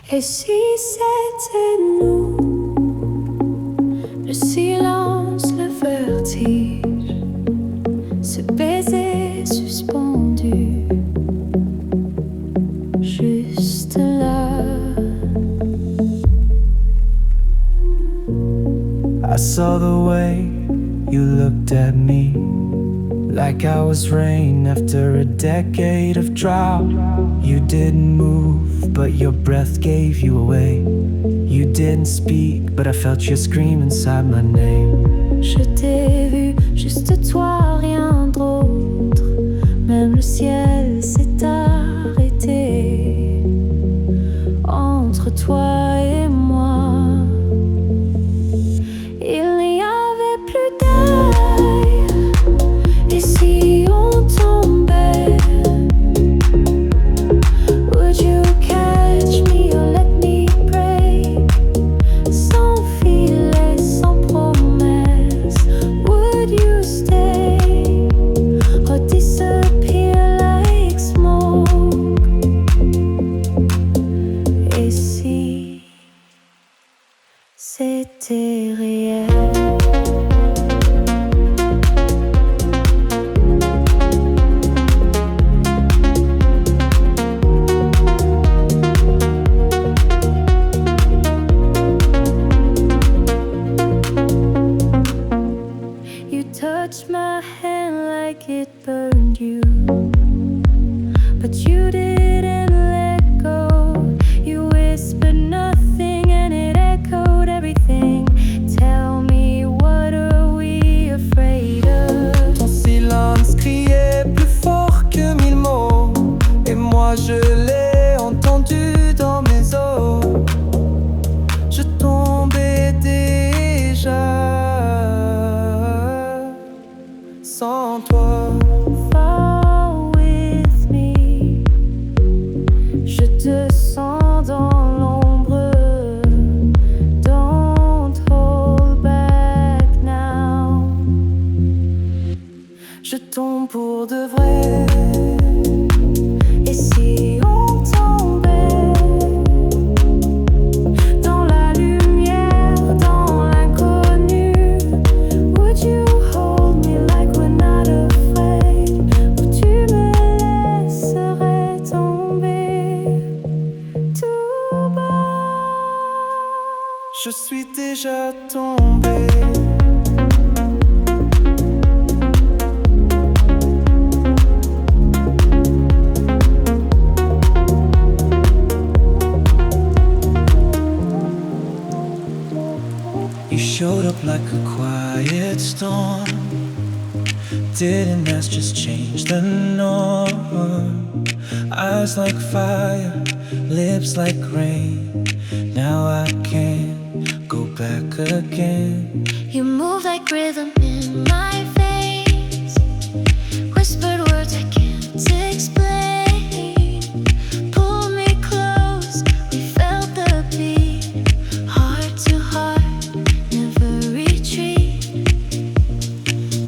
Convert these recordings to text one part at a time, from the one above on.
Et si c'était nous, le silence, le vertige, ce baiser suspendu, juste là. I saw the way you looked at me, like I was rain after a decade of drought. You didn't move, but your breath gave you away. You didn't speak, but I felt your scream inside my name. Je t'ai vu, juste toi, rien d'autre. Même le ciel s'est arrêté entre toi et moi. Il n'y avait plus d'air. Et si on tombait, would you catch me or let me break? Sans filet, sans promesse, would you stay or disappear like smoke? Et si c'était réel? You touched my hand like it burned you, but you didn't let go. You whispered nothing and it echoed everything. Tell me, what are we afraid of? Ton silence criait plus fort que mille mots, et moi je l'ai entendu dans mes os. Je tombais déjà sans toi. Fall with me. Je te sens dans l'ombre. Don't hold back now. Je tombe pour de vrai. Et si on tombait dans la lumière, dans l'inconnu, would you hold me like we're not afraid? Ou tu me laisserais tomber tout bas? Je suis déjà tombé. You showed up like a quiet storm. Didn't ask, just changed the norm. Eyes like fire, lips like rain. Now I can't go back again. You move like rhythm in my veins. Whispered words I can't explain. Pull me close, we felt the beat. Heart to heart, never retreat.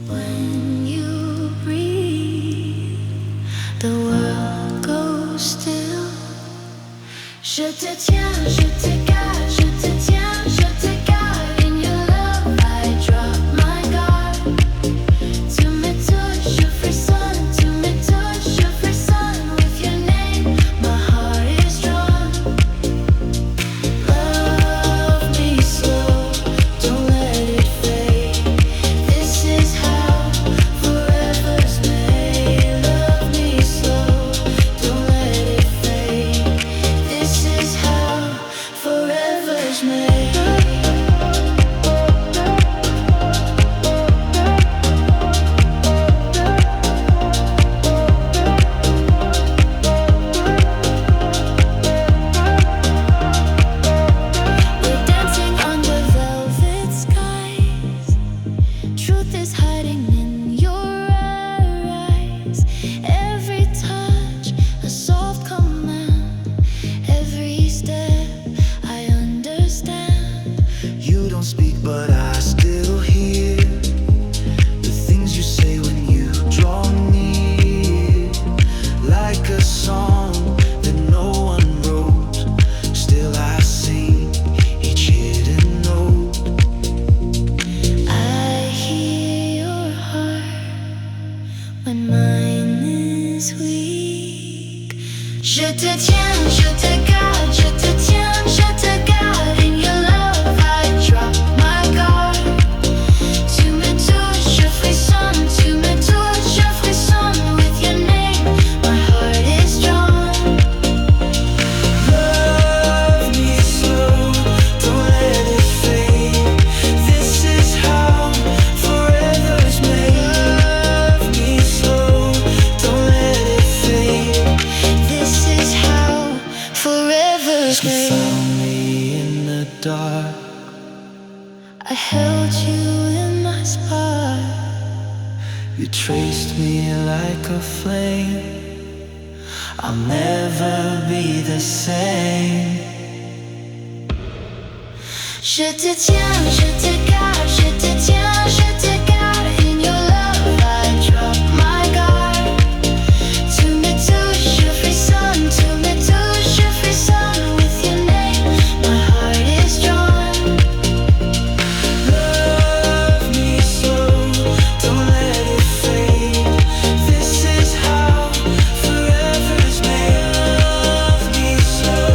When you breathe, the world goes still. Je te tiens, je te garde, je te tiens, je te garde. In your love I drop my guard. Tu me touches, je frissonne. Tu me touches, je frissonne. With your name, my heart is drawn. Love me slow, don't let it fade. This is how forever's made. Love me slow, don't let it fade. This is how forever's You found me in the dark. I held you in my spark. You traced me like a flame. I'll never be the same. Je te tiens, je te garde, je te tiens, je te garde. In your love I drop my guard. Tu me touches, je frissonne. Tu me touches, je frissonne. With your name, my heart is drawn. Love me slow, don't let it fade. This is how forever's made. Love me slow,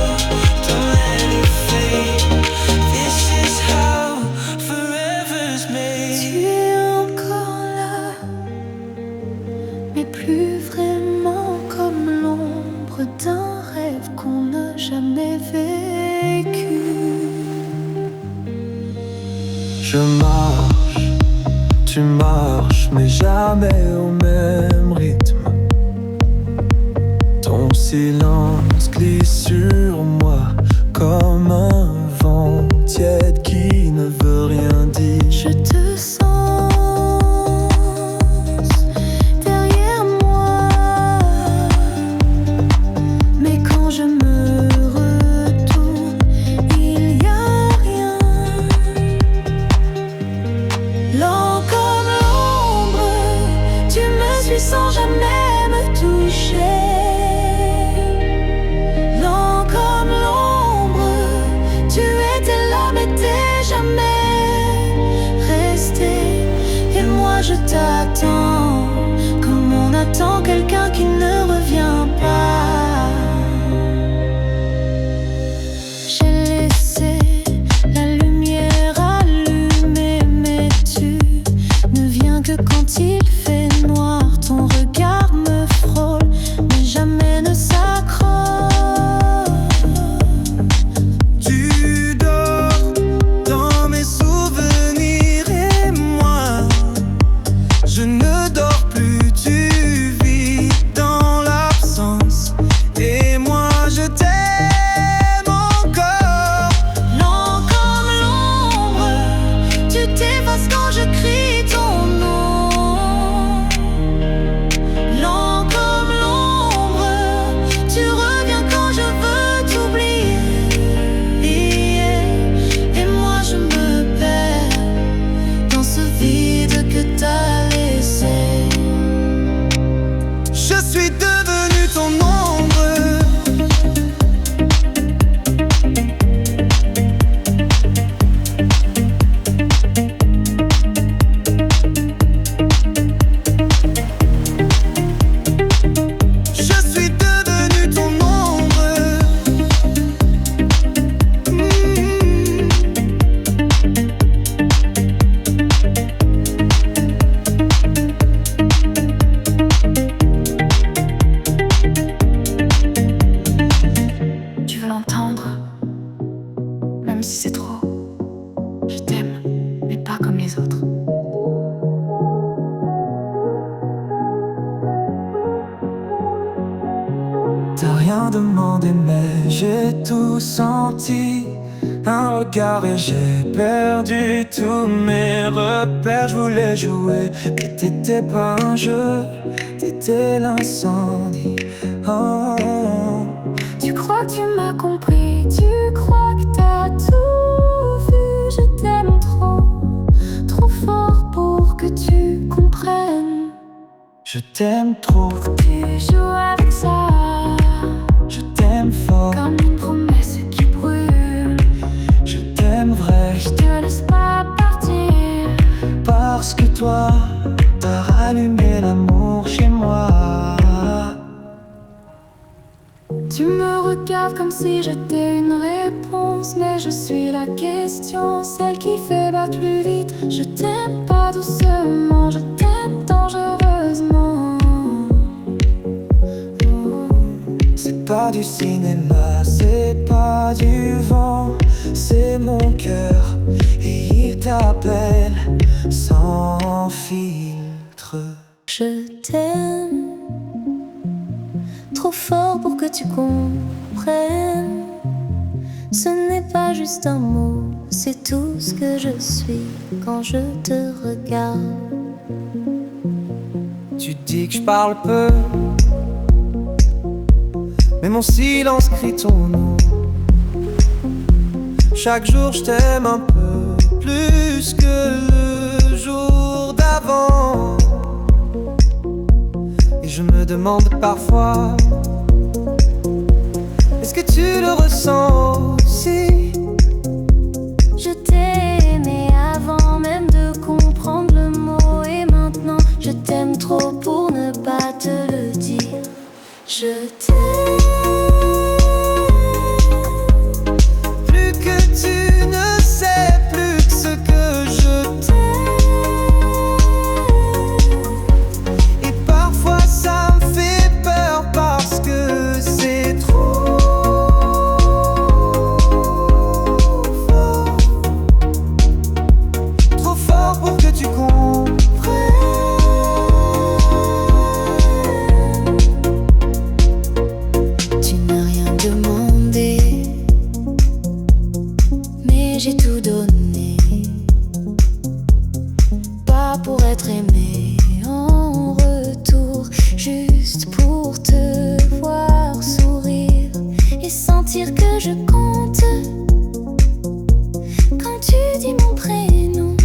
don't let it fade. This is how forever's Tu made. es encore là, mais plus vraiment comme l'ombre d'un rêve qu'on n'a jamais vécu. Je marche, tu marches, mais jamais au même rythme. Ton silence glisse sur moi comme un vent tiède qui ne veut rien dire. Je te sens derrière moi, mais quand je me retourne, il y a rien. Lent comme l'ombre, tu me suis sans jamais me toucher. Lent comme l'ombre, tu étais là mais t'es jamais resté. Et moi je t'attends comme on attend quelqu'un qui ne revient pas. J'ai laissé la lumière allumée, mais tu ne viens que quand il fait noir. Ton regard me frôle, mais jamais ne s'accroche. Tu dors dans mes souvenirs et moi, je ne dors plus. Tu vis dans l'absence et moi je t'aime encore. Lent comme l'ombre, tu t'effaces quand je crie ton nom. Lent comme l'ombre, tu reviens quand je veux t'oublier. Et moi je me perds dans ce vide que t'as laissé. Je suis devenu ton ombre. Je suis devenu ton ombre. Tu veux l'entendre, même si c'est trop. Je t'aime, mais pas comme les autres. T'as rien demandé mais j'ai tout senti. Un regard et j'ai perdu tous mes repères. Je voulais jouer mais t'étais pas un jeu, t'étais l'incendie. Oh, oh. Tu crois que tu m'as compris, tu crois que t'as tout vu. Je t'aime trop, trop fort pour que tu comprennes. Je t'aime trop, Tu joues avec ça, je t'aime fort, comme une promesse qui brûle. je t'aime vrai. Je te laisse pas partir, Parce que toi, t'as rallumé l'amour chez moi. tu me regardes comme si j'étais une réponse, mais je suis la question, celle qui fait battre plus vite. Je t'aime pas doucement, je t'aime dangereusement. C'est pas du cinéma, c'est pas du vent, c'est mon cœur et il t'appelle sans filtre. Je t'aime trop fort pour que tu comprennes. pas juste un mot, c'est tout ce que je suis quand je te regarde. Tu dis que je parle peu, mais mon silence crie ton nom. Chaque jour je t'aime un peu plus que le jour d'avant. Et je me demande parfois, est-ce que tu le ressens aussi? Je t'ai aimé avant même de comprendre le mot, et maintenant je t'aime trop pour ne pas te le dire. Je t'aime. Plus que tu ne sais, plus que ce que je t'aime. Et parfois ça me fait peur parce que c'est trop fort. Trop fort pour que tu comprennes. Tu n'as rien demandé, mais j'ai tout donné. Pas pour être aimé en retour, juste pour te voir sourire et sentir que je compte quand tu dis mon prénom.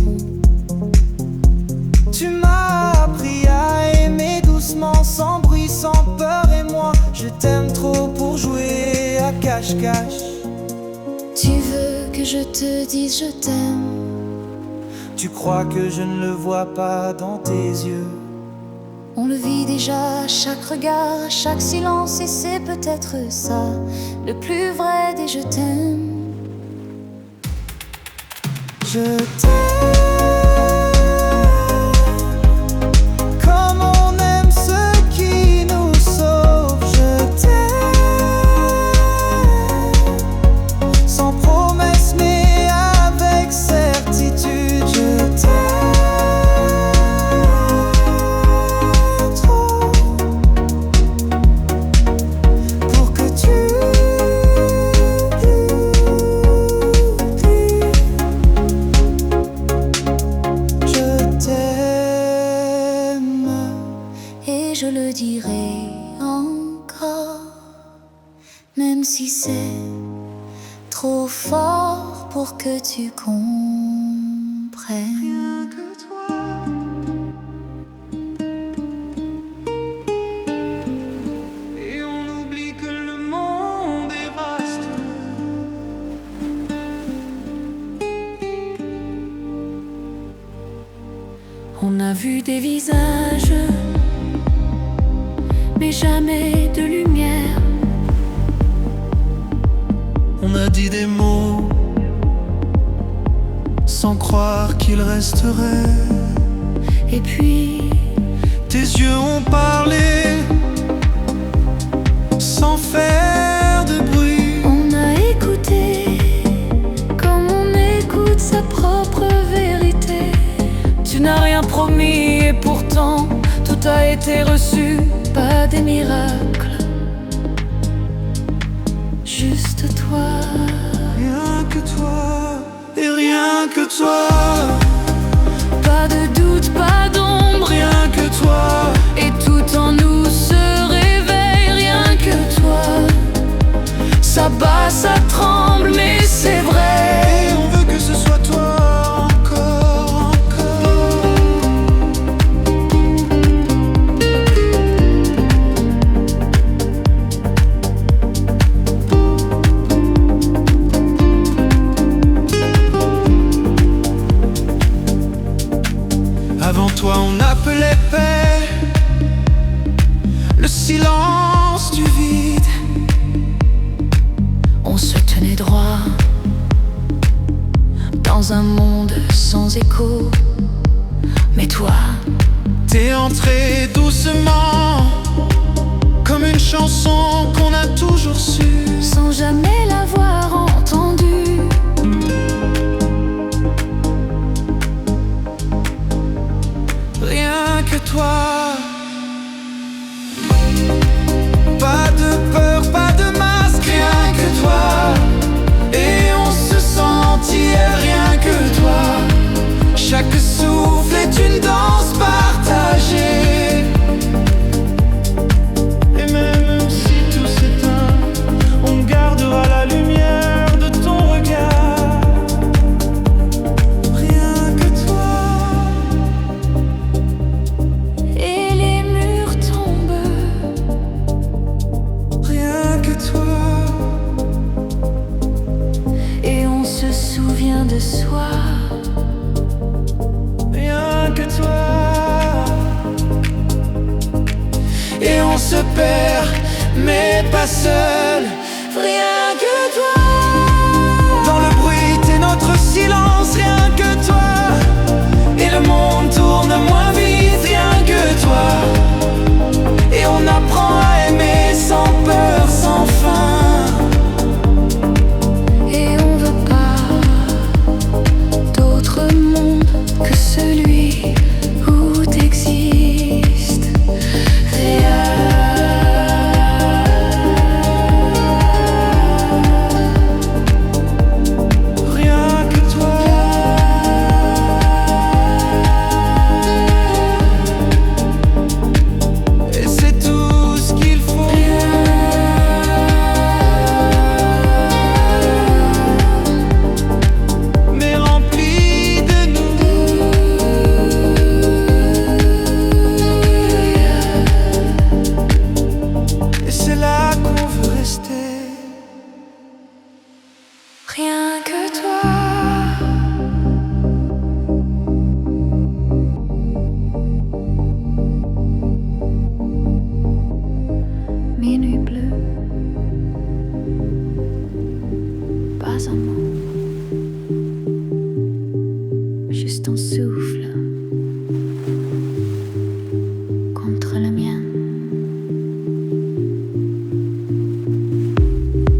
Tu m'as appris à aimer doucement, sans bruit, sans peur. Et moi, je t'aime trop pour jouer à cache-cache. Tu veux que je te dise je t'aime? Tu crois que je ne le vois pas dans tes yeux? On le vit déjà à chaque regard, à chaque silence, et c'est peut-être ça le plus vrai des je t'aime. Je t'aime comme on aime ce qui nous sauve. Je t'aime sans promesse mais avec certitude. Je t'aime trop pour que tu je t'aime. Et je le dirai encore, même si c'est trop fort pour que tu comprennes. Rien que toi. Et on oublie que le monde est vaste. On a vu des visages, mais jamais de lumière. On a dit des mots sans croire qu'ils resteraient. Et puis, Tes yeux ont parlé sans faire de bruit. on a écouté comme on écoute sa propre vérité. Tu n'as rien promis et pourtant tout a été reçu, pas des miracles, juste toi. Rien que toi et rien que toi. Pas de doute, pas d'ombre, Rien que toi. et tout en nous se réveille. Rien que toi, ça bat, ça tremble, mais c'est vrai. Et on veut que ce soit toi encore, encore. Avant toi on appelait paix le silence du vide. On se tenait droit dans un monde sans écho. Mais toi, T'es entré doucement comme une chanson qu'on a toujours su. sans jamais l'avoir entendu, Rien que toi. Pas de peur, pas de masque, rien que toi. Et on se vient de soi. Rien que toi. Et on se perd, mais pas seul. Rien que toi. Dans le bruit, t'es notre silence. Rien que toi. Et le monde tourne moins vite. Rien que toi. Et on apprend à aimer sans peur, sans fin. Et on veut pas d'autre monde que celui où t'existes. Rien que toi. Et c'est tout ce qu'il faut. Mais rempli de nous. Et c'est là qu'on veut rester. Rien que toi. Minuit bleu, pas un mot, juste ton souffle contre le mien.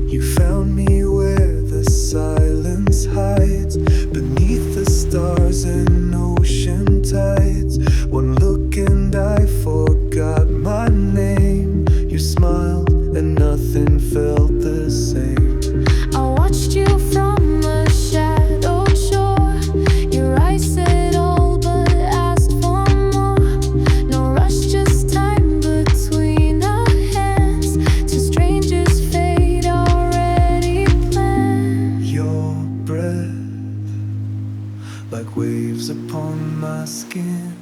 You found me where the silence hides, beneath the stars and ocean tides. One look and I forgot my name. You smiled and nothing felt the same. I watched you from a shadowed shore. Your eyes said all but asked for more. No rush, just time between our hands. Two strangers fate already planned. Your breath, like waves upon my skin.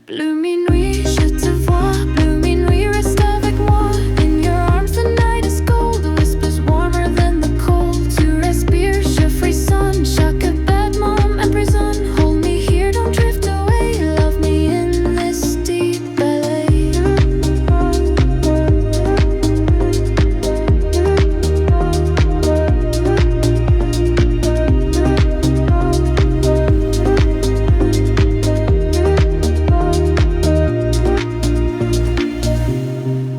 Bleu minuit, je te vois. Bleu minuit, reste avec moi. In your arms the night is cold. The whispers warmer than the cold. Tu respires, je frissonne. Chaque battement emprisonne. Hold me here, don't drift away. Love me in this deep ballet.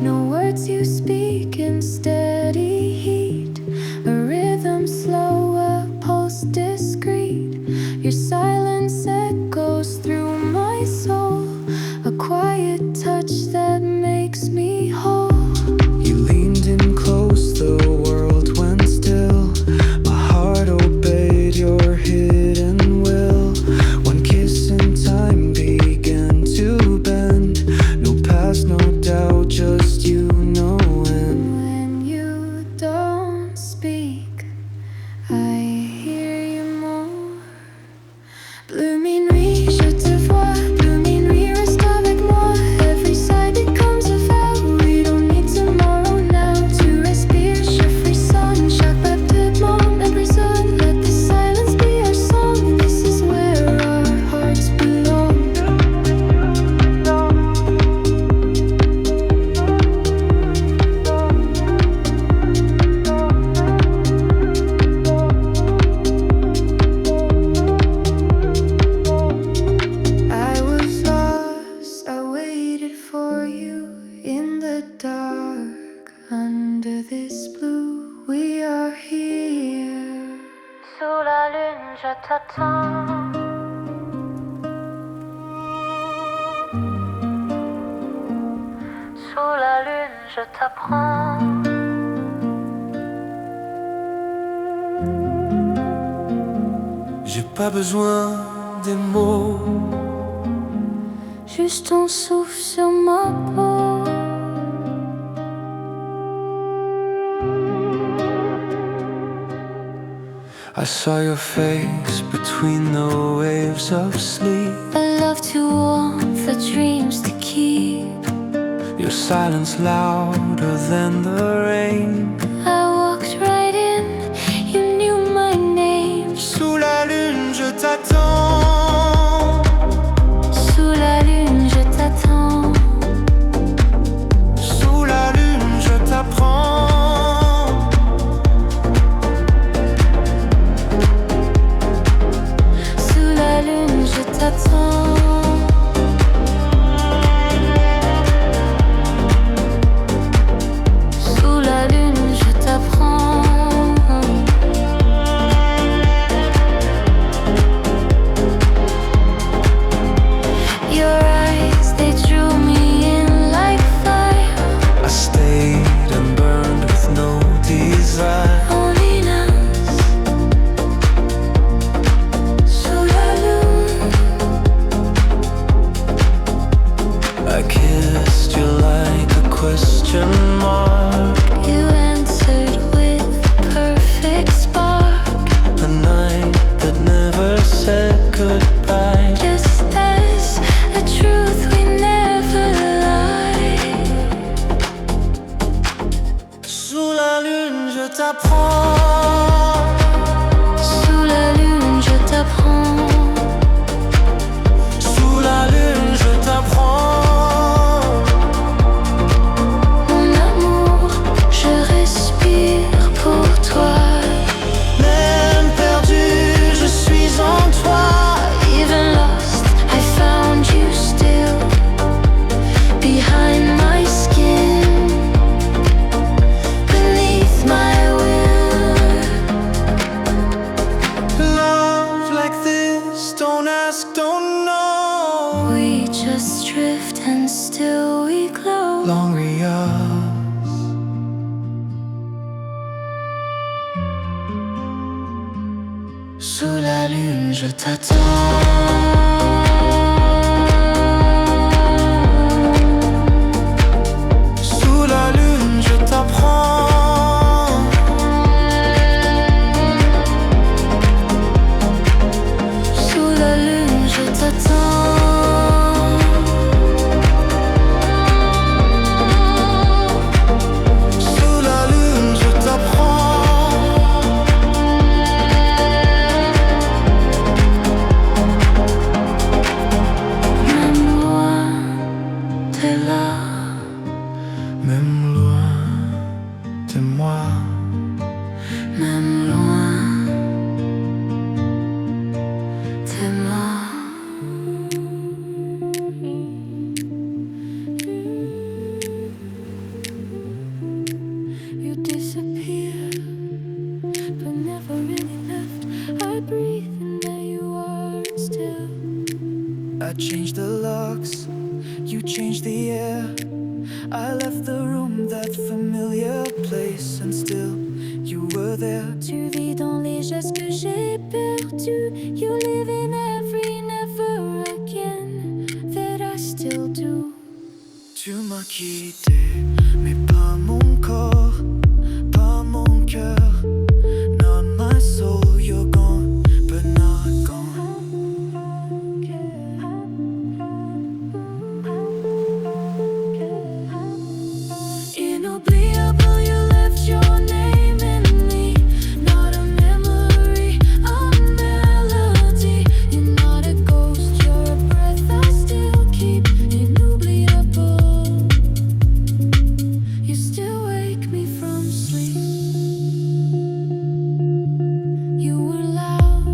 No words you speak in steady heat. A rhythm slow, a pulse discreet. Your silence echoes through my soul. A quiet touch that makes me whole. You leaned in close, the world went still. My heart obeyed your hidden will. One kiss and time began to bend. No past, no doubt, just you knowing. When you don't speak, I hear you more. Bleu minuit, je te vois. Bleu minuit, reste avec moi. Every side becomes a vow. We don't need tomorrow now. Tu respires, je frissonne. Chaque battement emprisonne. Let the silence be our song. This is where our hearts belong. I was lost, I waited for you in the dark. Under this blue, we are here. Sous la lune, je t'attends. Sous la lune, je t'apprends. J'ai pas besoin des mots. Juste ton souffle sur ma peau. I saw your face between the waves of sleep. A love to want, the dreams to keep. Your silence louder than the rain. I walked right in, you knew my name. Sous Sous la lune, je t'apprends. Sous la lune, je t'apprends. Mon amour, je respire pour toi. Même perdu, je suis en toi. Even lost, I found you still behind my skin, beneath my will. Love like this, don't ask, don't know. We just drift and still we glow. Glorious. Sous la lune, je t'attends. Sous la lune, je t'apprends. Sous la lune, je t'attends. Sous la lune, je t'apprends. Même loin, t'es là. Même loin de moi. Même loin, t'es moi. You disappeared, but never really left. I breathe and there you are still. I changed the locks, you changed the air. I left the room, that familiar place, and still you were there. Tu vis dans les gestes que j'ai perdus. You live in every never again that I still do. Tu m'as quitté, mais pas mon corps, pas mon cœur. Not my soul, you're gone, but not gone. Inoubliable, you left your name in me. Not a memory, a melody. You're not a ghost, you're a breath I still keep. Inoubliable, you still wake me from sleep. You were loud,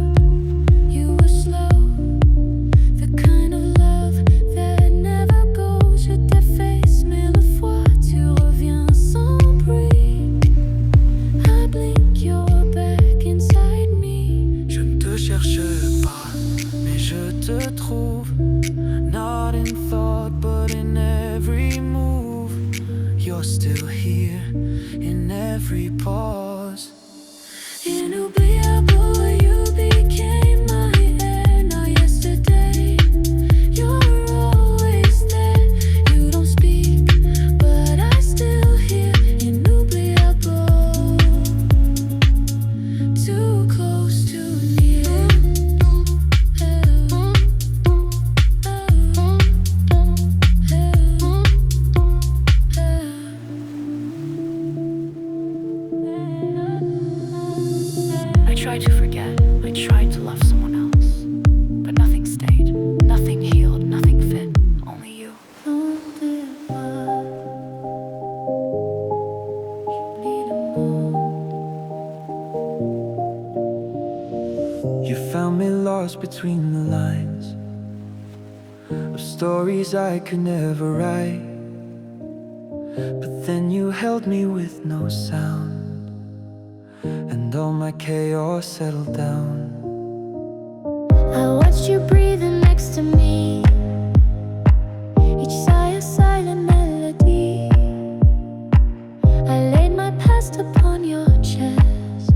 you were slow. The kind of love that never goes. Je t'efface, mais le fois tu reviens sans bruit. I blink, you're back inside me. Je ne te cherche pas, mais je te trouve. Not in thought, but in every move. You're still here, in every pause. Inoubliable, you became my air. Now yesterday, you're always there. You don't speak, but I still hear. Inoubliable, too close, too near. I tried to forget, I tried to love someone else, but nothing stayed, nothing healed, nothing fit, only you. Non t'es pas, j'oublie le mot. You found me lost between the lines of stories I could never write. But then you held me with no sound, and all my chaos settled down. I watched you breathing next to me. Each sigh a silent melody. I laid my past upon your chest,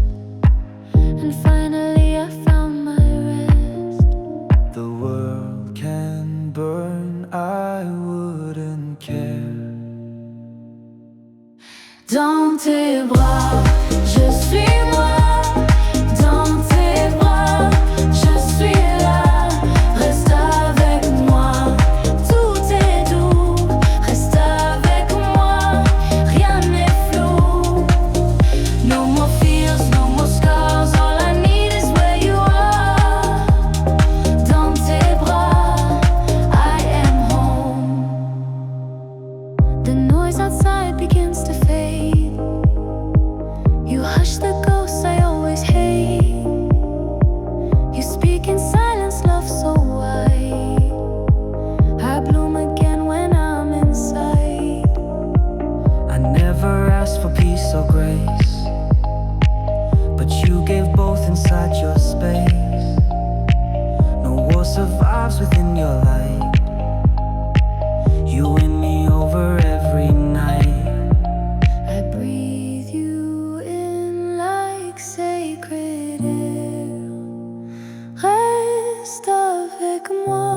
and finally I found my rest. The world can burn, I wouldn't care. Dans tes bras, je suis moi. Dans tes bras, je suis là. you gave both inside your space. No war survives within your light. You win me over every night. I breathe you in like sacred air. Reste avec moi.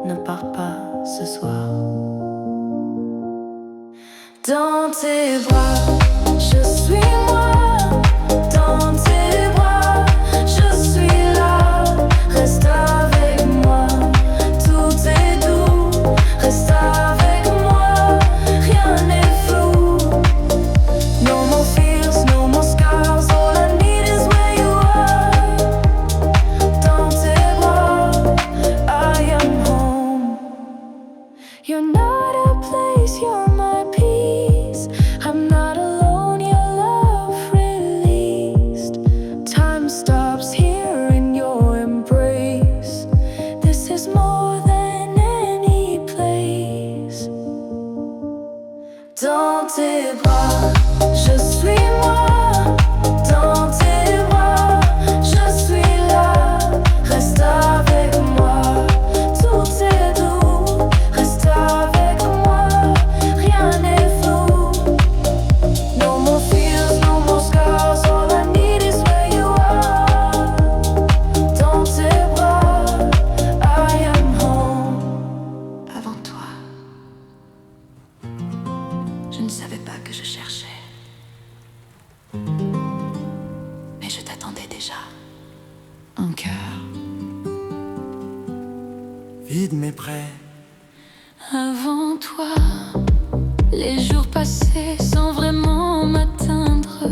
Ne pars pas ce soir. Dans tes bras, je suis moi. Dans tes bras, je suis là. Reste avec moi. Tout est doux. Reste avec moi. Rien n'est flou. No more fears, no more scars. All I need is where you are. Dans tes bras, I am home. You're not a place, you're my peace. I'm not alone, your love released. Time stops here in your embrace. This is more than any place. Dans tes bras, je suis moi. Dans tes bras, je suis là. Reste avec moi. Tout est doux. Reste avec moi. Rien n'est flou. No more fears, no more scars. All I need is where you are. Dans tes bras, I am home. Avant toi, je ne savais pas que je cherchais. Mais je t'attendais déjà. Un cœur. Vide mais prêt. Avant toi, les jours passaient sans vraiment m'atteindre.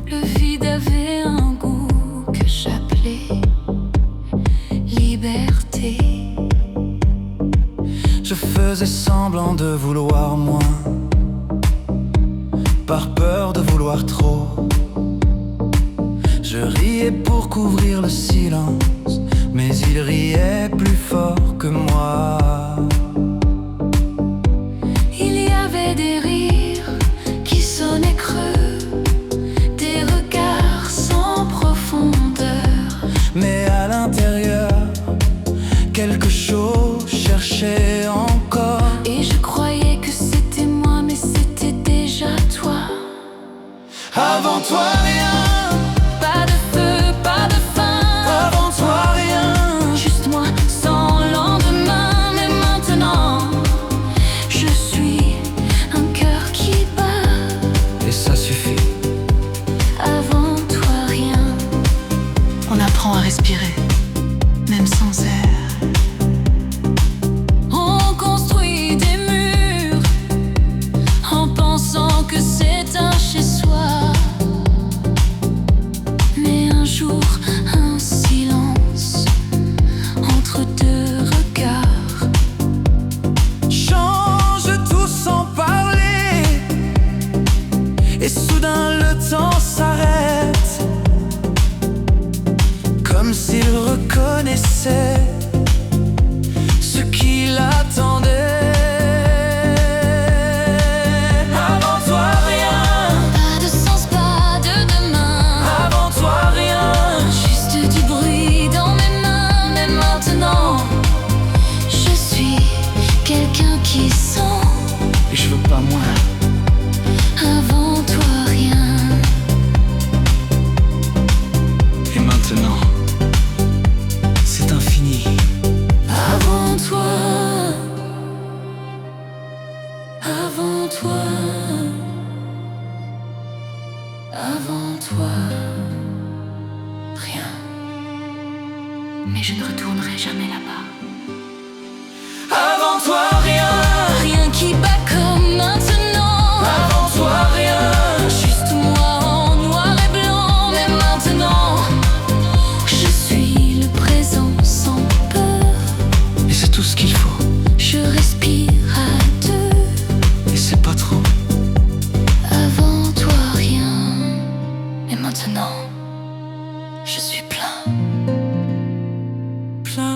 Le vide avait un goût que j'appelais liberté. Je faisais semblant de vouloir moins, par peur de vouloir trop. Je riais pour couvrir le silence, mais il riait plus fort que moi. Il y avait des rires qui sonnaient creux, des regards sans profondeur. Mais à l'intérieur, quelque chose cherchait encore. Et je croyais que c'était moi, mais c'était déjà toi. Avant toi rien, Pas de feu, pas de fin. avant toi rien. Juste moi sans lendemain. Mais maintenant, je suis un cœur qui bat. Et ça suffit. Avant toi, rien. On apprend à respirer, même sans air. On construit des murs en pensant que c'est un chez-soi. Mais un jour, un silence entre deux regards. Change tout sans parler, et soudain le temps s'arrête, comme s'il reconnaissait ce qu'il attendait. Avant toi rien, Pas de sens, pas de demain. avant toi rien. Juste du bruit dans mes mains. Mais maintenant, je suis quelqu'un qui sent. Et je veux pas moins. Avant toi, rien. Et maintenant, c'est infini. Avant toi. Avant toi. Avant toi. Rien. Mais je ne retournerai jamais là-bas. Avant toi rien, Rien qui bat comme maintenant. avant toi rien. Juste moi en noir et blanc. Mais maintenant, je suis le présent sans peur. Et c'est tout ce qu'il faut. Je respire à deux. Et c'est pas trop. Avant toi, rien. Et maintenant, je suis plein. Plein.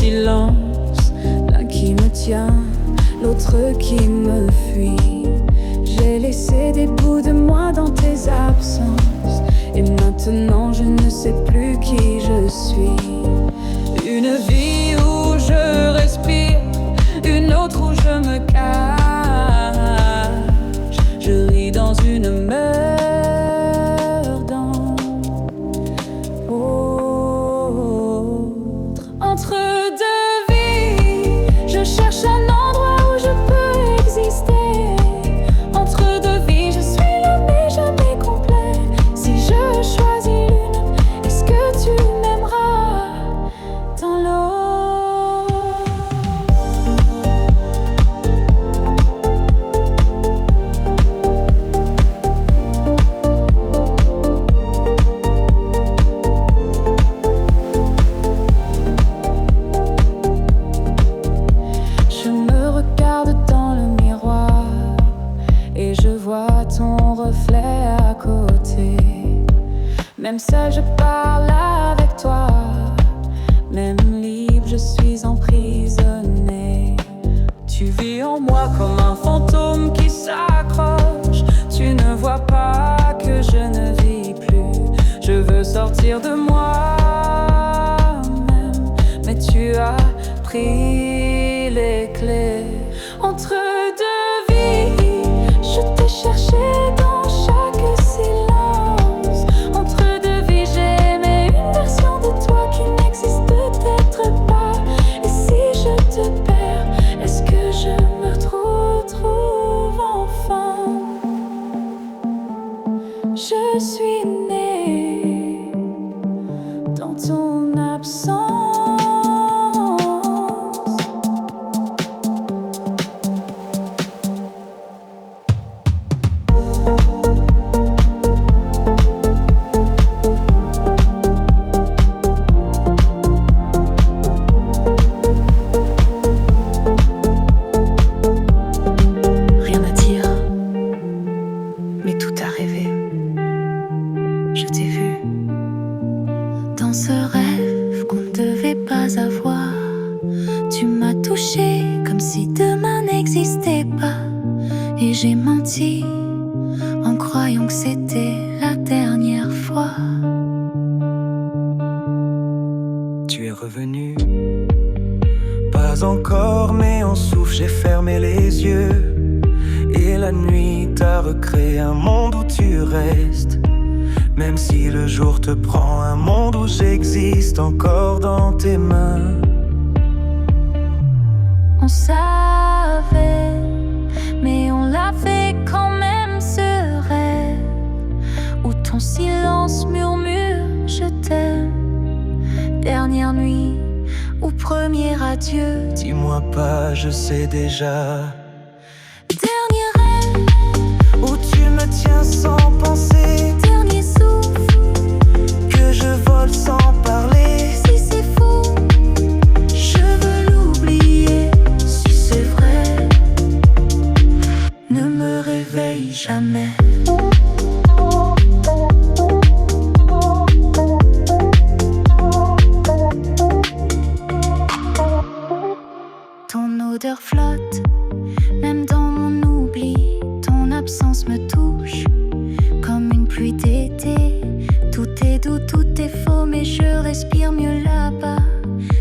silence, l'un qui me tient, l'autre qui me fuit. J'ai laissé des bouts de moi dans tes absences, et maintenant je ne sais plus qui je suis. Une vie où je respire, une autre où je me cache. Je ris dans une meurtre autre. Entre deux vies, je cherche un endroit où je peux exister. Entre deux vies, je suis là mais jamais complet. Si je choisis l'une, est-ce que tu m'aimeras dans l'autre? Je me regarde dans le miroir et je vois ton reflet à côté. Même seul je parle avec toi, même libre je suis emprisonné. Tu vis en moi comme un fantôme qui s'accroche. Tu ne vois pas que je ne vis plus. Je veux sortir de moi-même, mais tu as pris les clés. Entre deux vies, je t'ai cherché dans chaque silence. Entre deux vies, j'ai aimé une version de toi qui n'existe peut-être pas. Et si je te perds, est-ce que je me retrouve enfin? Je suis née dans ton absence. Rien à dire, mais tout a rêvé. Je t'ai vu dans ce rêve qu'on ne devait pas avoir. Tu m'as touché comme si demain n'existait pas. Et j'ai menti en croyant que c'était la dernière fois. Tu es revenu, pas encore, mais en souffle, j'ai fermé les yeux. Et la nuit t'a recréé un monde où tu restes. Même si le jour te prend, un monde où j'existe encore dans tes mains. On savait, mais on l'a fait quand même, ce rêve où ton silence murmure je t'aime. Dernière nuit ou premier adieu. Dis-moi pas, je sais déjà. Dernier rêve, Où tu me tiens sans penser, dernier souffle. que je vole sans parler. Si c'est fou, je veux l'oublier. Si c'est vrai, ne me réveille jamais. Ton odeur flotte, même dans mon oubli. Ton absence me touche comme une pluie d'été. Tout est doux, tout est faux, mais je respire mieux là-bas.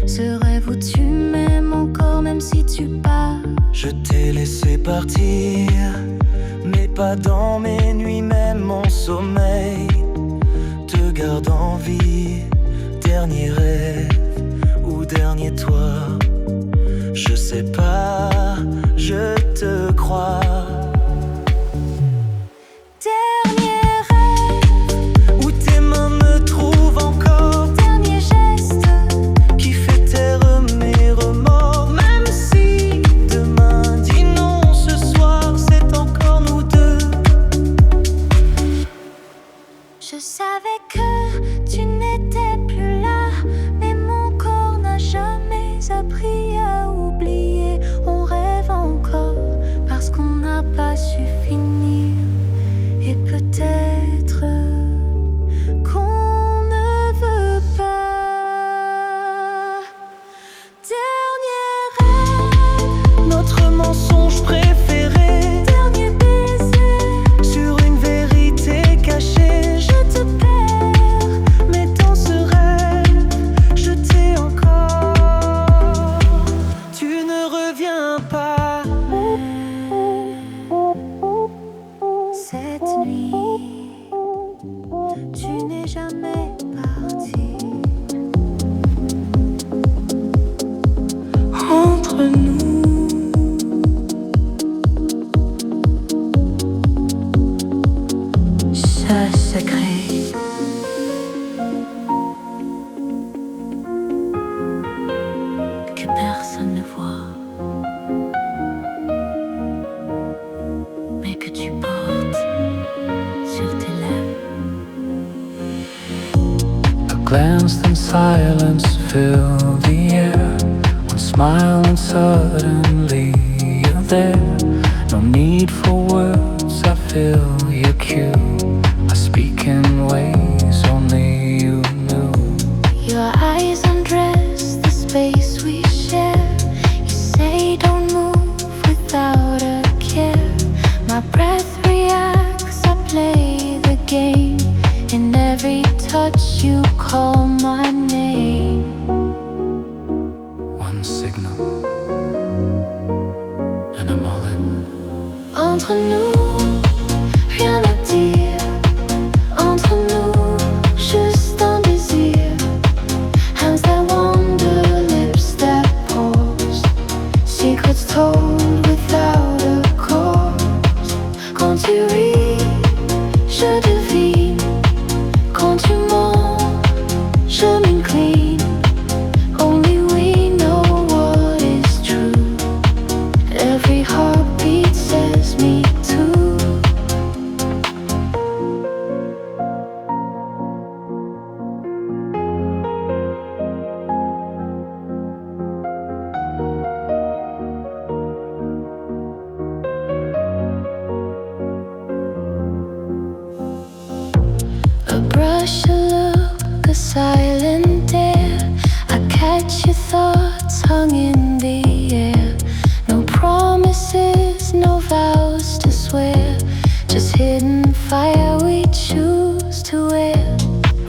Ce rêve où tu m'aimes encore, même si tu pars. Je t'ai laissé partir, mais pas dans mes nuits, même mon sommeil te garde en vie. Dernier rêve ou dernier toi, je sais pas, je te crois. Dernier rêve, Où tes mains me trouvent encore, dernier geste. qui fait taire mes remords. Même si demain dit non, ce soir c'est encore nous deux. Je savais que tu n'étais plus là, mais mon corps n'a jamais appris à oublier. On rêve encore parce qu'on a cette nuit, tu n'es jamais parti. Entre nous, ça secret. Que personne ne voit, mais que tu portes sur tes lèvres. A glance and silence fill the air. One smile and suddenly you're there. No need for words, I feel your cue. I speak in ways only you knew. Your eyes undress the space we share. You say don't move without a care. My breath reacts, I play the game. In every touch you call my name. One signal, and I'm all in. Entre nous, rien à dire. Entre nous, juste un désir. Hands that wander, lips that pause. Secrets told without a cause. Quand tu ris, je devine. Quand tu mens, je m'incline. Only we know what is true. Every heartbeat says me too. A brush, a look, a silent dare. I catch your thoughts hung in the air. No promises, no vows to swear. Just hidden fire we choose to wear.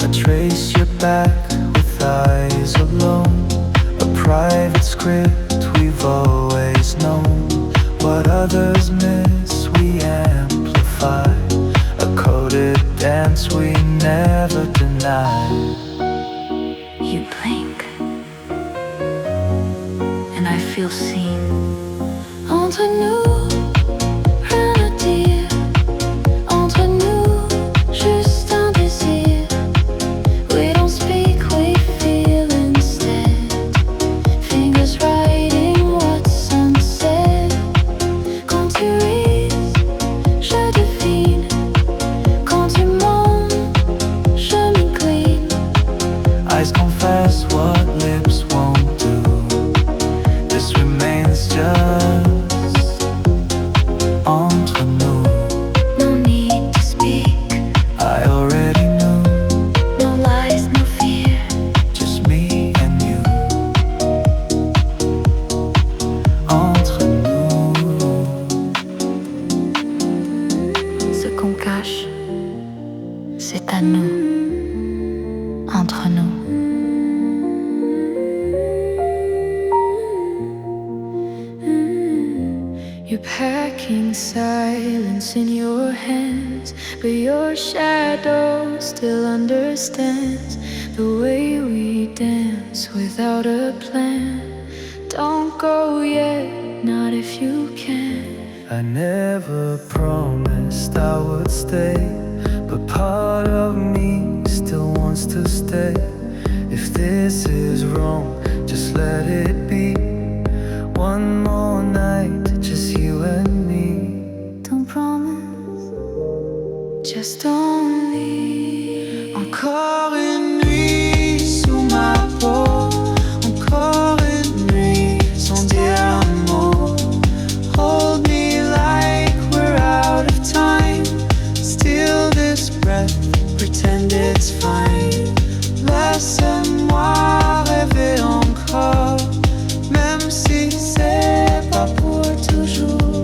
I trace your back with eyes alone. A private script we've always known. What others miss, we amplify. A coded dance we never deny. You blink, and I feel seen. Entre nous, rien à dire. Entre nous, juste un désir. We don't speak, we feel instead. Fingers writing what's unsaid. Quand tu ris, je devine. Quand tu mens, je m'incline. Eyes confess what lips won't do. This remains just entre nous. No need to speak. I already knew, No lies, no fear. just me and you. Entre nous. Ce qu'on cache, c'est à nous. Entre nous. You're packing silence in your hands, but your shadow still understands the way we dance without a plan. Don't go yet, not if you can. I never promised I would stay, but part of me still wants to stay. If this is wrong, just let it be. One more night, just you and me. Don't promise, just don't leave. Encore une nuit sous ma peau, encore une nuit sans dire un mot. Hold me like we're out of time. Steal this breath, pretend it's fine. Laisse-moi rêver encore, même si c'est pas pour toujours.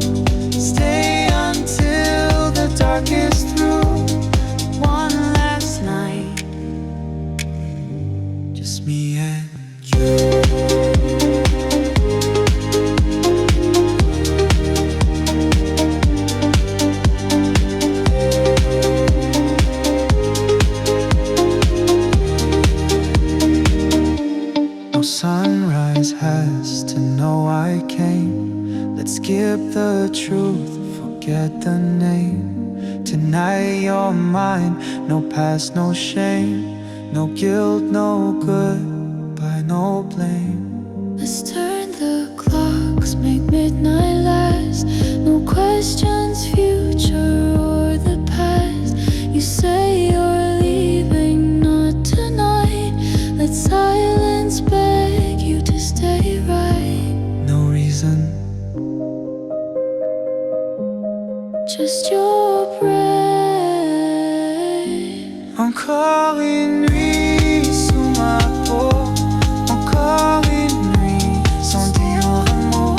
Stay until the dark is through. One last night, Tonight you're mine. No past, no shame, no guilt, no goodbye, no blame. Let's turn the clocks, make midnight last. No questions, future or the past. You say you're leaving, not tonight. Let silence beg you to stay right. No reason, Just your breath. encore une nuit sous ma peau, encore une nuit sans dire un mot.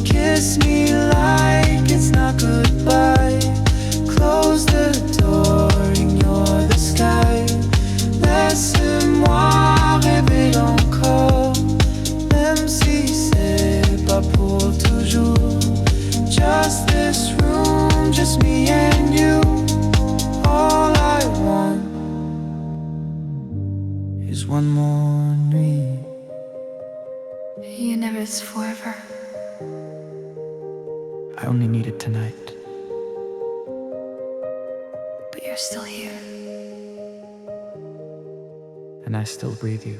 Kiss me like it's not goodbye. Close the door, ignore the sky. Laisse-moi rêver encore, même si c'est pas pour toujours. Just this room, just me and you. All I want is one more nuit. You never is forever. I only need it tonight. But you're still here. And I still breathe you.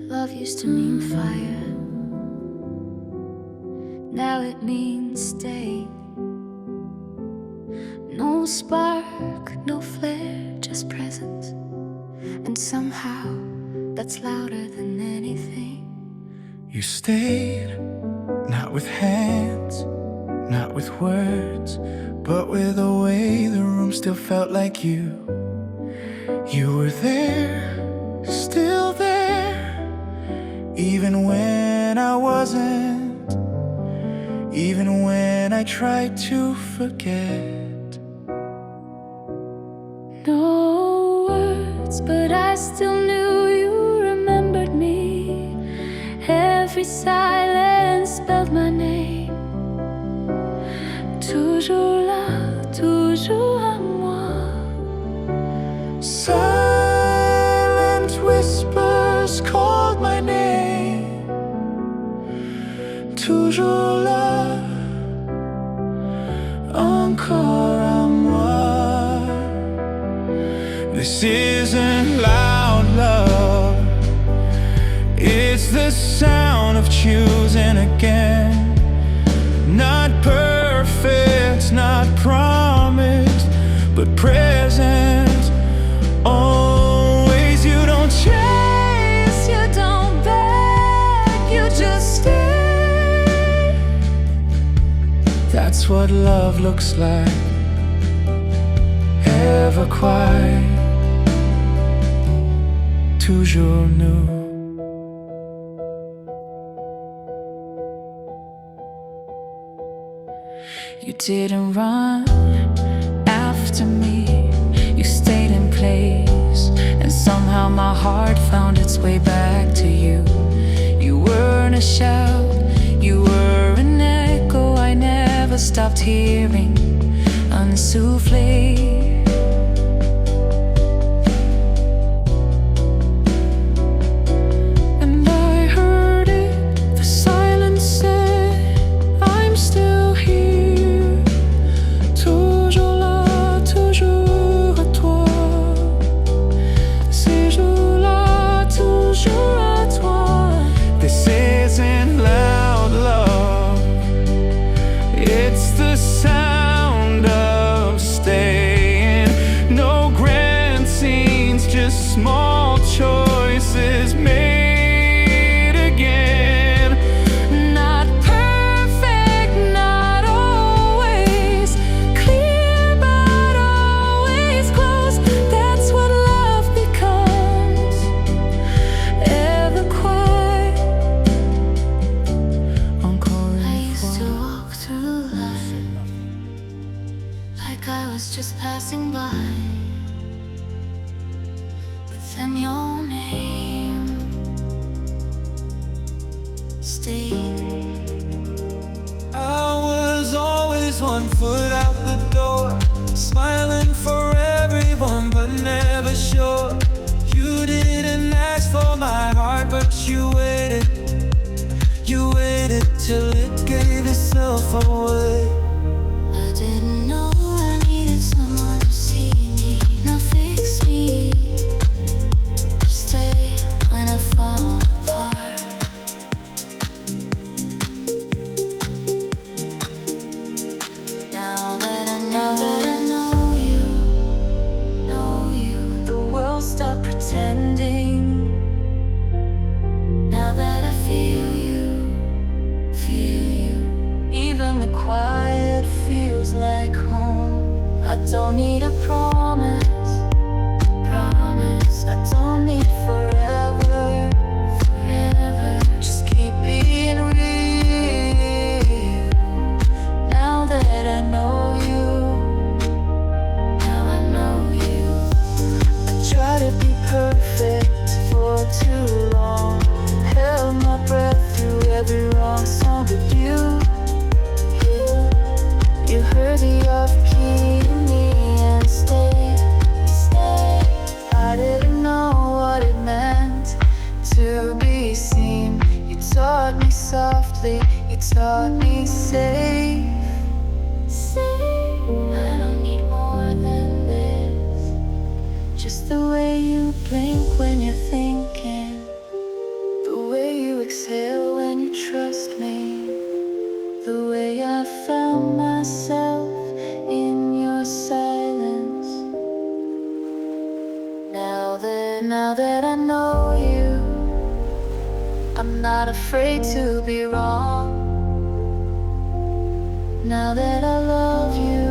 Love used to mean fire. Now it means stay. No spark, no flare, just presence. And somehow that's louder than anything. You stayed, not with hands, not with words, but with a way the room still felt like you. You were there, still there, even when I wasn't, even when I tried to forget. No words, but I still knew you remembered me. Every silence spelled my name. Toujours là, toujours à moi. Silent whispers called my name. Toujours là, encore à moi. This isn't loud love. It's the sound of choosing again. Not perfect, not promised, but present. Always, you don't chase, you don't beg, you just stay. That's what love looks like. Ever quiet, toujours new. You didn't run after me, you stayed in place, and somehow my heart found its way back to you. You weren't a shout, you were an echo I never stopped hearing, un souffle. Small choices made again. Not perfect, not always clear, but always close. That's what love becomes. Ever quiet. Encore I used to walk through life like I was just passing by. than your name. Stay. I was always 1 foot out the door, smiling for everyone but never sure. You didn't ask for my heart, but you waited. You waited till it gave itself away. I didn't know I needed someone to see me, not fix me. Stay when I fall apart. Now that I know you, the world stopped pretending. Now that I feel you, even the quiet feels like home. I don't need a promise. I don't need forever. Just keep being real. Now that I know you, I try to be perfect for too long. Held my breath through every wrong song with you. You heard the off-key in me and stayed. I didn't know what it meant to be seen. You taught me softly, you taught me safe. I don't need more than this. Just the way you blink when you're thinking, the way you exhale when you trust me, the way I found myself in your silence. Now that I know you, I'm not afraid to be wrong. Now that I love you,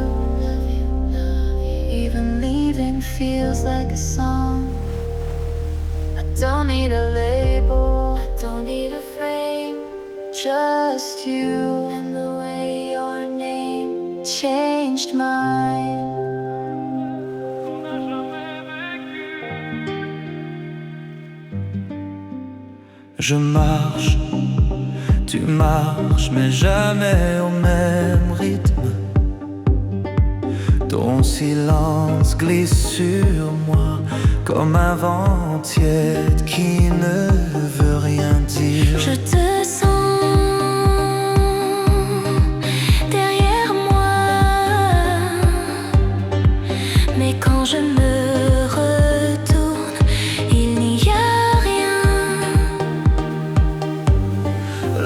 even leaving feels like a song. I don't need a label, I don't need a frame. Just you and the way your name changed mine. Je marche, tu marches, mais jamais au même rythme. Ton silence glisse sur moi comme un vent tiède qui ne veut rien dire. Je te sens derrière moi, mais quand je me retourne, il n'y a rien.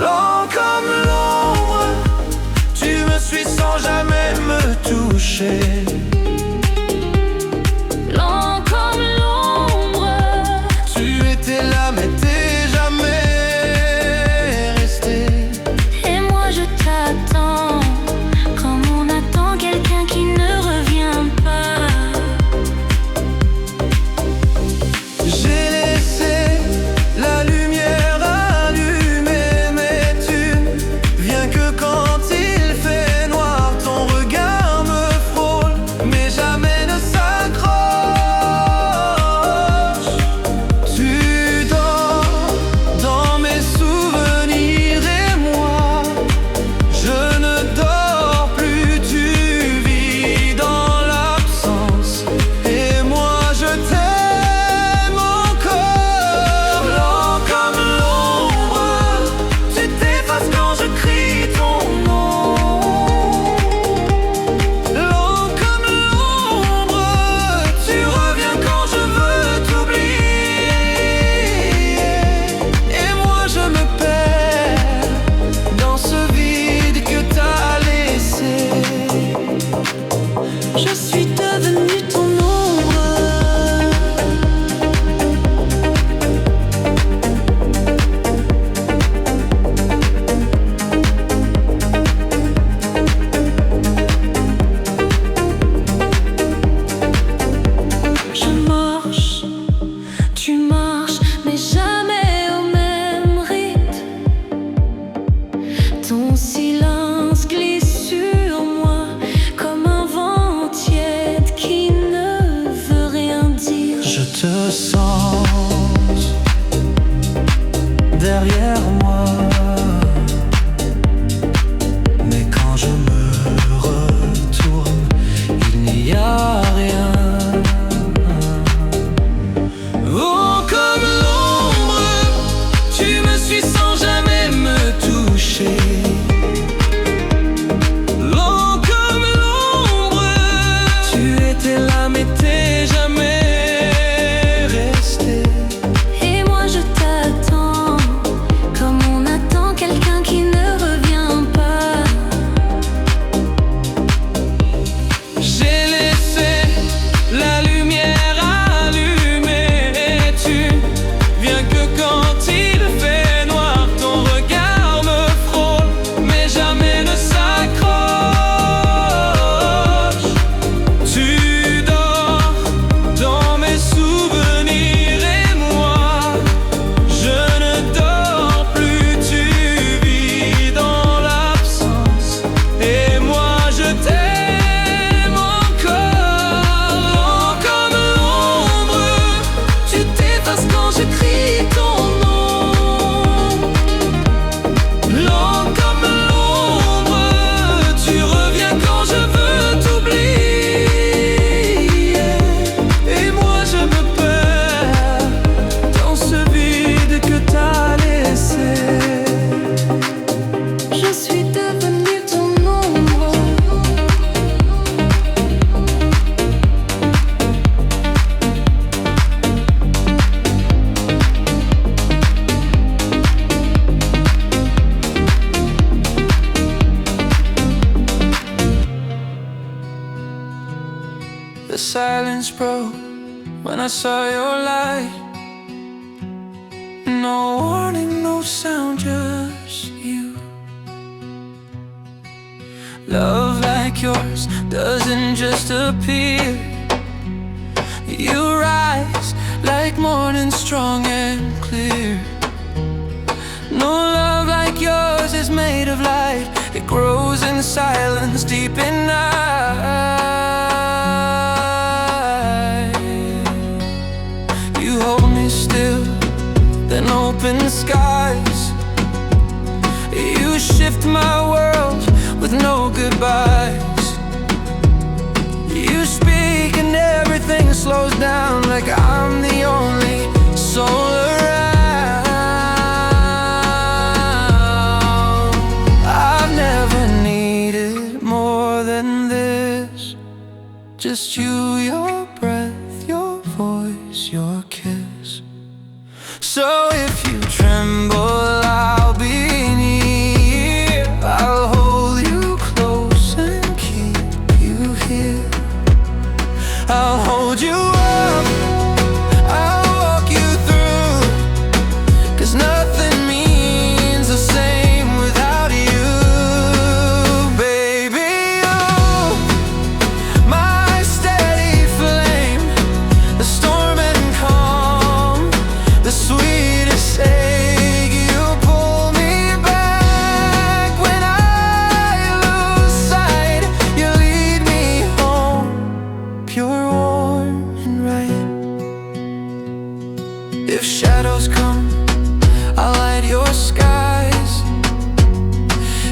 Lent comme l'ombre, tu me suis sans jamais me toucher. Lent comme l'ombre, Tu étais là mais t'es jamais resté. et moi je t'attends, comme on attend quelqu'un qui ne revient pas. J'ai laissé la lumière allumée, mais tu ne viens que quand il fait noir. Ton regard me frôle, mais jamais ne s'accroche. Tu dors dans mes souvenirs et moi, je ne dors plus. Tu vis dans l'absence et moi je t'aime encore. Lent comme l'ombre, tu t'effaces quand je crie ton nom. Lent comme l'ombre, tu reviens quand je veux t'oublier. Et moi je me perds dans ce vide que t'as laissé. Je suis devenue ton ombre. Je marche, tu marches, mais jamais au même rythme. Ton silence glisse sur moi comme un vent tiède qui ne veut rien dire. Je te sens broke when I saw your light. No warning, no sound, just you. Love like yours doesn't just appear. You rise like morning, strong and clear. No love like yours is made of light. It grows in silence, deep in night. You hold me still, then open skies. You shift my world with no goodbyes. You speak and everything slows down, like I'm the only soul around. I've never needed more than this. Just you, your breath, your voice, your kiss. So if you tremble, I'll be near. I'll hold you close and keep you here. I'll hold you up, I'll walk you through, 'cause nothing means the same without you. Baby, you're my steady flame, the storm and calm, the sweetest ache. You pull me back when I lose sight. You lead me home, pure, warm, and right. If shadows come, I'll light your skies.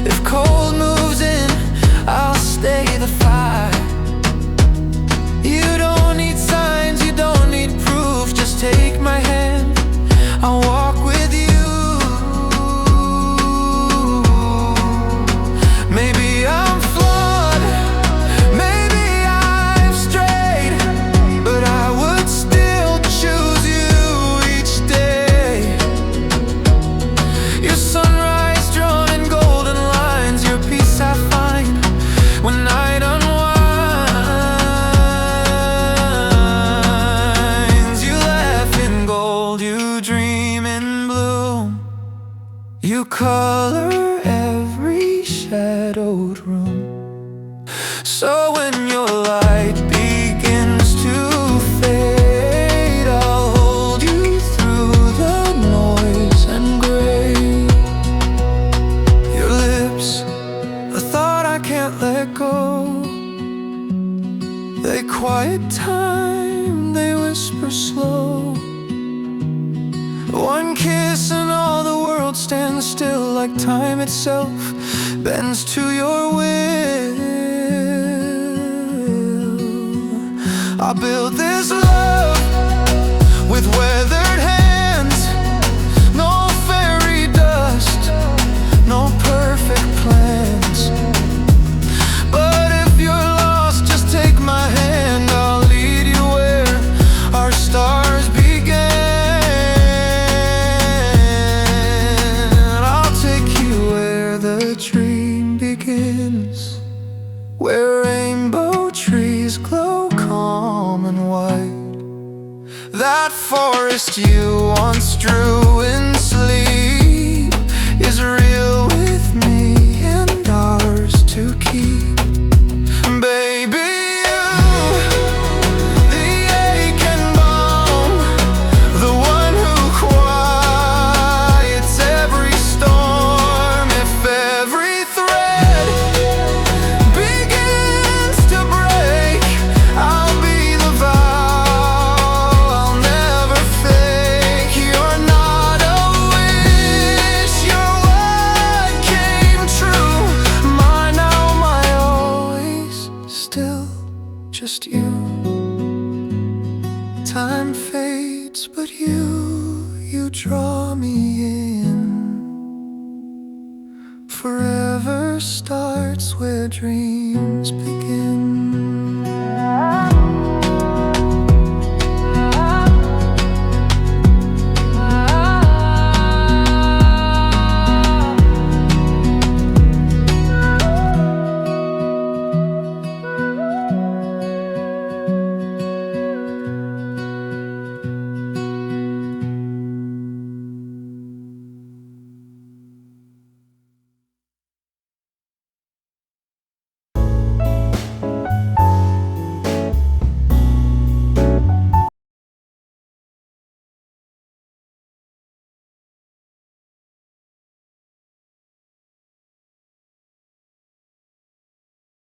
If cold moves in, I'll stay the fire. You don't need signs, you don't need proof. Just take my hand, I'll walk with you. Maybe I'm flawed, maybe I've strayed, but I would still choose you each day. Your sunrise drawn in golden lines, your peace I find when night unwinds. You laugh in gold, you dream in bloom. You color every shadowed room. So when your light begins to fade, I'll hold you through the noise and gray. Your lips, a thought I can't let go. They quiet time, they whisper slow. One kiss and all the world stands still, like time itself bends to your will. I built this love with weathered hands, no fairy dust, no perfect plans. But if you're lost, just take my hand, I'll lead you where our stars began. I'll take you where the dream begins, where rainbow trees glow calm and white. That forest you once drew in sleep is real with me and ours to keep. Baby, you, the ache and balm, the one who quiets every storm. If every thread begins to break, I'll be the vow I'll never fake. You're not a wish, you're what came true. My now, my always, still just you. Time fades, but you draw me in.